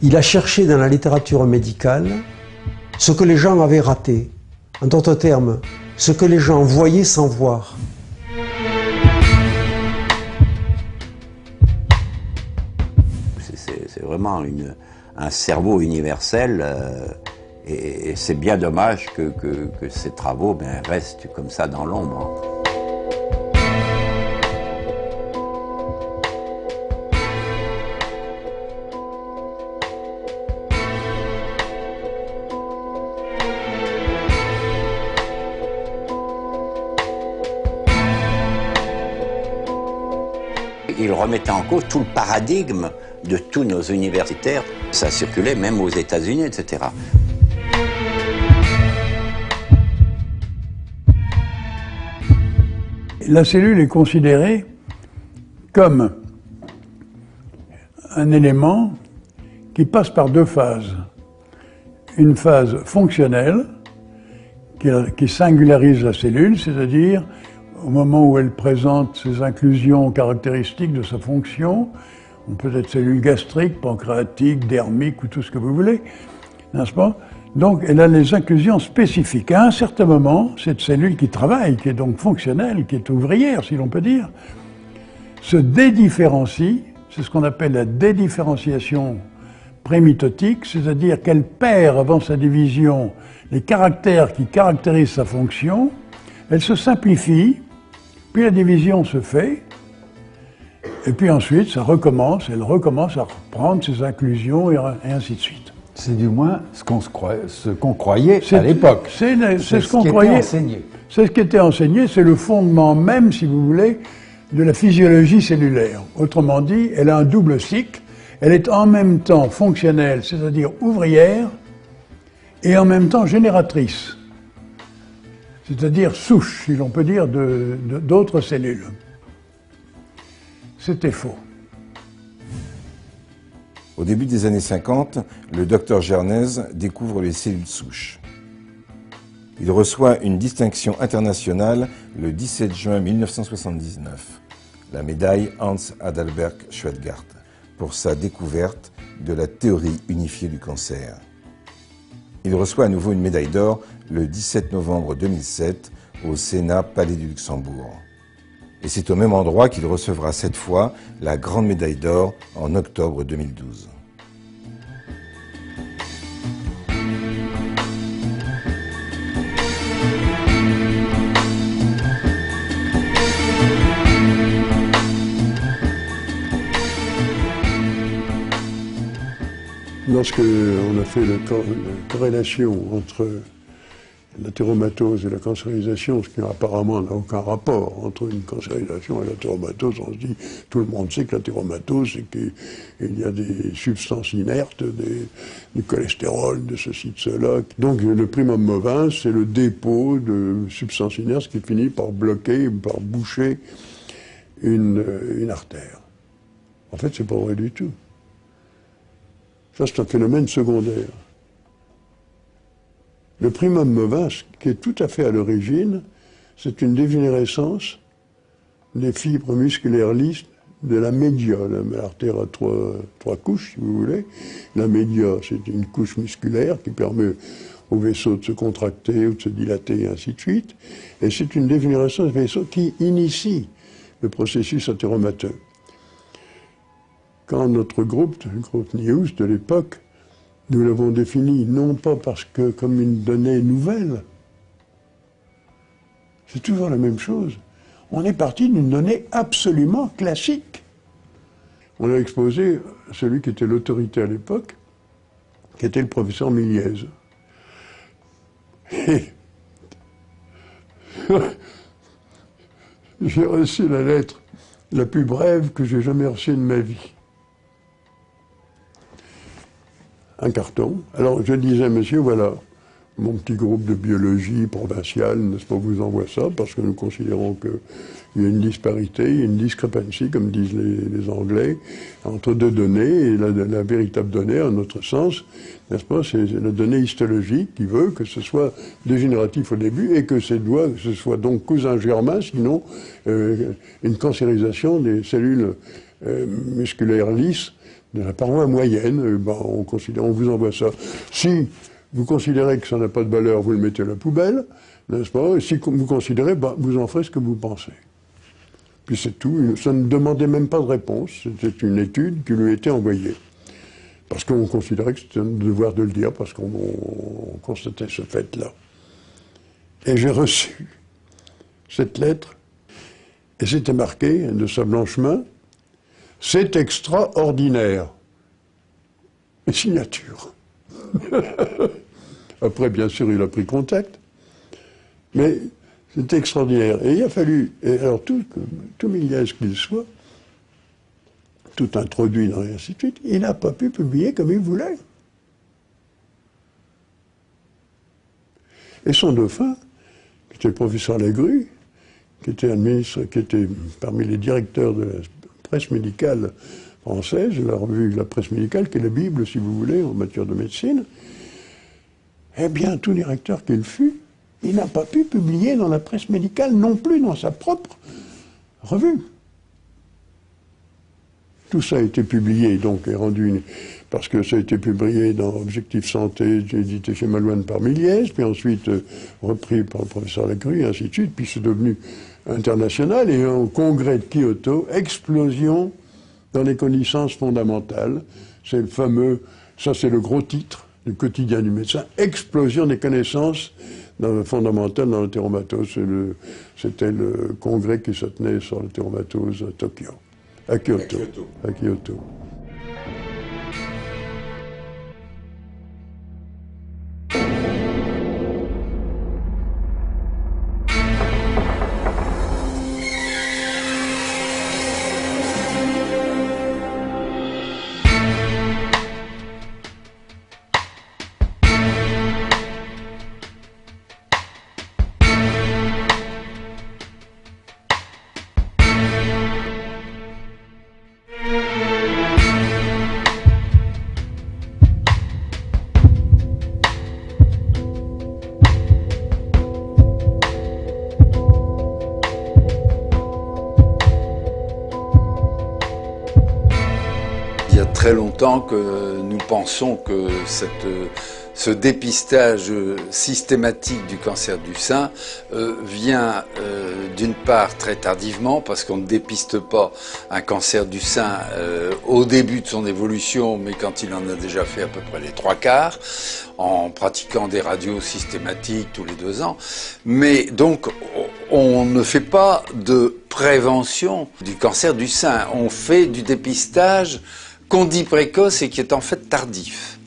Il a cherché dans la littérature médicale ce que les gens avaient raté. En d'autres termes, ce que les gens voyaient sans voir. C'est vraiment un cerveau universel et c'est bien dommage que ces travaux restent comme ça dans l'ombre. Il remettait en cause tout le paradigme de tous nos universitaires. Ça circulait même aux États-Unis, etc. La cellule est considérée comme un élément qui passe par deux phases. Une phase fonctionnelle qui singularise la cellule, c'est-à-dire au moment où elle présente ses inclusions caractéristiques de sa fonction, on peut être cellule gastrique, pancréatique, dermique ou tout ce que vous voulez, n'est-ce pas? Donc elle a les inclusions spécifiques. À un certain moment, cette cellule qui travaille, qui est donc fonctionnelle, qui est ouvrière si l'on peut dire, se dédifférencie, c'est ce qu'on appelle la dédifférenciation prémitotique, c'est-à-dire qu'elle perd avant sa division les caractères qui caractérisent sa fonction, elle se simplifie, puis la division se fait, et puis ensuite ça recommence, elle recommence à reprendre ses inclusions et ainsi de suite. C'est du moins ce qu'on croyait à l'époque. C'est ce qu'on croyait. C'est ce qui était enseigné, c'est le fondement même, si vous voulez, de la physiologie cellulaire. Autrement dit, elle a un double cycle, elle est en même temps fonctionnelle, c'est-à-dire ouvrière, et en même temps génératrice. C'est-à-dire souche, si l'on peut dire, d'autres cellules. C'était faux. Au début des années 50, le docteur Gernez découvre les cellules souches. Il reçoit une distinction internationale le 17 juin 1979, la médaille Hans Adalbert Schweigart, pour sa découverte de la théorie unifiée du cancer. Il reçoit à nouveau une médaille d'or le 17 novembre 2007 au Sénat Palais du Luxembourg. Et c'est au même endroit qu'il recevra cette fois la grande médaille d'or en octobre 2012. Lorsqu'on a fait la corrélation entre la théromatose et la cancérisation, ce qui apparemment n'a aucun rapport entre une cancérisation et la théromatose, on se dit, tout le monde sait que la théromatose, c'est qu'il y a des substances inertes, du cholestérol, de ceci, de cela. Donc le primum movens, c'est le dépôt de substances inertes qui finit par bloquer, par boucher une artère. En fait, c'est pas vrai du tout. Ça, c'est un phénomène secondaire. Le primum movens, qui est tout à fait à l'origine, c'est une dégénérescence des fibres musculaires lisses de la média. L'artère a trois couches, si vous voulez. La média, c'est une couche musculaire qui permet au vaisseau de se contracter ou de se dilater, et ainsi de suite. Et c'est une dégénérescence des vaisseaux qui initie le processus athéromateux. Quand notre groupe, le groupe News de l'époque, nous l'avons défini non pas parce que comme une donnée nouvelle, c'est toujours la même chose. On est parti d'une donnée absolument classique. On a exposé celui qui était l'autorité à l'époque, qui était le professeur Miliez. Et j'ai reçu la lettre la plus brève que j'ai jamais reçue de ma vie. Un carton. Alors je disais, monsieur, voilà, mon petit groupe de biologie provinciale, n'est-ce pas, vous envoie ça, parce que nous considérons qu'il y a une disparité, une discrepancy, comme disent les Anglais, entre deux données, et la véritable donnée, à notre sens, n'est-ce pas, c'est la donnée histologique qui veut que ce soit dégénératif au début, et que ce soit donc cousin germain, sinon une cancérisation des cellules musculaires lisses de la paroi moyenne, on vous envoie ça. Si vous considérez que ça n'a pas de valeur, vous le mettez à la poubelle, n'est-ce pas? Et si vous considérez, vous en ferez ce que vous pensez. Puis c'est tout. Ça ne demandait même pas de réponse. C'était une étude qui lui était envoyée. Parce qu'on considérait que c'était un devoir de le dire, parce qu'on constatait ce fait-là. Et j'ai reçu cette lettre, et c'était marqué de sa blanche main, « C'est extraordinaire ». Et signature. Après, bien sûr, il a pris contact, mais c'était extraordinaire. Et il a fallu, et alors tout miliaise qu'il soit, tout introduit dans et ainsi de suite, il n'a pas pu publier comme il voulait. Et son dauphin, qui était le professeur Lagru, qui était un ministre, qui était parmi les directeurs de la presse médicale française, la revue La Presse Médicale, qui est la Bible, si vous voulez, en matière de médecine, eh bien, tout directeur qu'il fut, il n'a pas pu publier dans la presse médicale, non plus dans sa propre revue. Tout ça a été publié, donc, et rendu, parce que ça a été publié dans Objectif Santé, édité chez Malouine par Méliès, puis ensuite repris par le professeur Lagru, et ainsi de suite, puis c'est devenu international, et au congrès de Kyoto, explosion dans les connaissances fondamentales. C'est le fameux, ça c'est le gros titre du quotidien du médecin, explosion des connaissances fondamentales dans l'entéromatose. C'était le congrès qui se tenait sur l'entéromatose à Tokyo. À Kyoto. À Kyoto. Il y a très longtemps que nous pensons que ce dépistage systématique du cancer du sein vient d'une part très tardivement, parce qu'on ne dépiste pas un cancer du sein au début de son évolution, mais quand il en a déjà fait à peu près les 3/4, en pratiquant des radios systématiques tous les 2 ans. Mais donc, on ne fait pas de prévention du cancer du sein, on fait du dépistage qu'on dit précoce et qui est en fait tardif.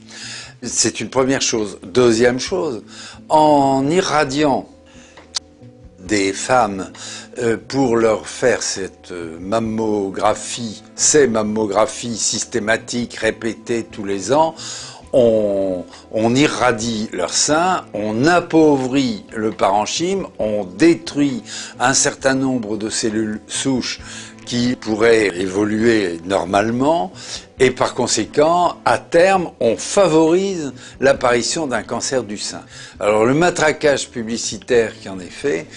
C'est une première chose. Deuxième chose, en irradiant des femmes pour leur faire cette mammographie, ces mammographies systématiques répétées tous les ans, on irradie leur sein, on appauvrit le parenchyme, on détruit un certain nombre de cellules souches qui pourraient évoluer normalement, et par conséquent, à terme, on favorise l'apparition d'un cancer du sein. Alors le matraquage publicitaire qui en est fait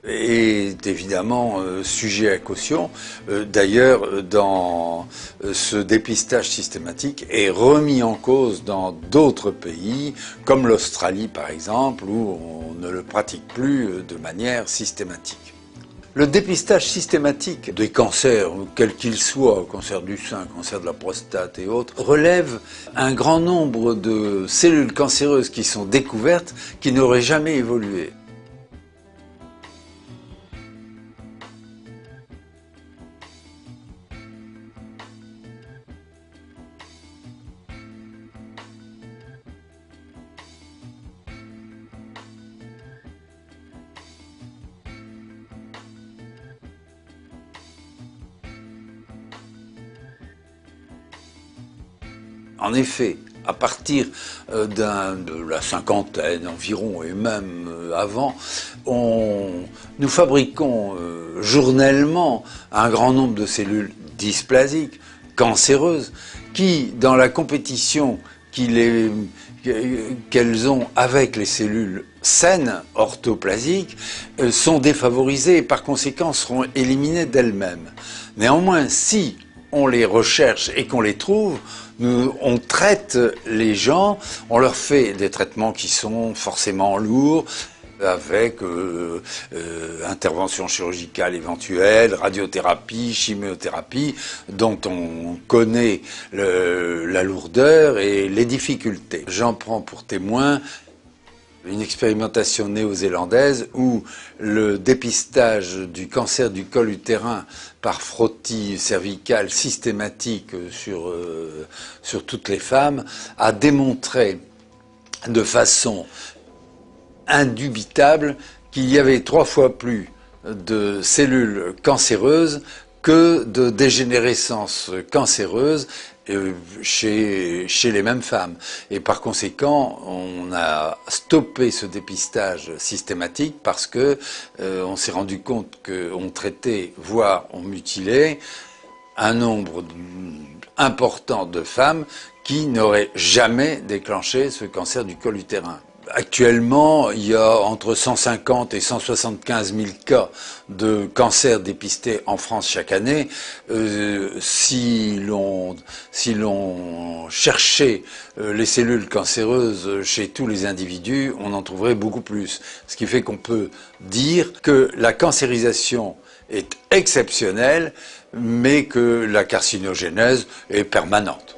est évidemment sujet à caution. D'ailleurs, dans ce dépistage systématique est remis en cause dans d'autres pays, comme l'Australie par exemple, où on ne le pratique plus de manière systématique. Le dépistage systématique des cancers, quels qu'ils soient, cancer du sein, cancer de la prostate et autres, relève un grand nombre de cellules cancéreuses qui sont découvertes qui n'auraient jamais évolué. En effet, à partir de la cinquantaine environ, et même avant, nous fabriquons journellement un grand nombre de cellules dysplasiques, cancéreuses, qui, dans la compétition qu'elles ont avec les cellules saines, orthoplasiques, sont défavorisées et par conséquent seront éliminées d'elles-mêmes. Néanmoins, si on les recherche et qu'on les trouve, on traite les gens, on leur fait des traitements qui sont forcément lourds, avec intervention chirurgicale éventuelle, radiothérapie, chimiothérapie, dont on connaît la lourdeur et les difficultés. J'en prends pour témoin une expérimentation néo-zélandaise où le dépistage du cancer du col utérin par frottis cervical systématique sur toutes les femmes a démontré de façon indubitable qu'il y avait 3 fois plus de cellules cancéreuses que de dégénérescence cancéreuse chez les mêmes femmes. Et par conséquent, on a stoppé ce dépistage systématique parce que on s'est rendu compte qu'on traitait, voire on mutilait, un nombre important de femmes qui n'auraient jamais déclenché ce cancer du col utérin. Actuellement, il y a entre 150 et 175 000 cas de cancer dépistés en France chaque année. Si l'on cherchait les cellules cancéreuses chez tous les individus, on en trouverait beaucoup plus. Ce qui fait qu'on peut dire que la cancérisation est exceptionnelle, mais que la carcinogénèse est permanente.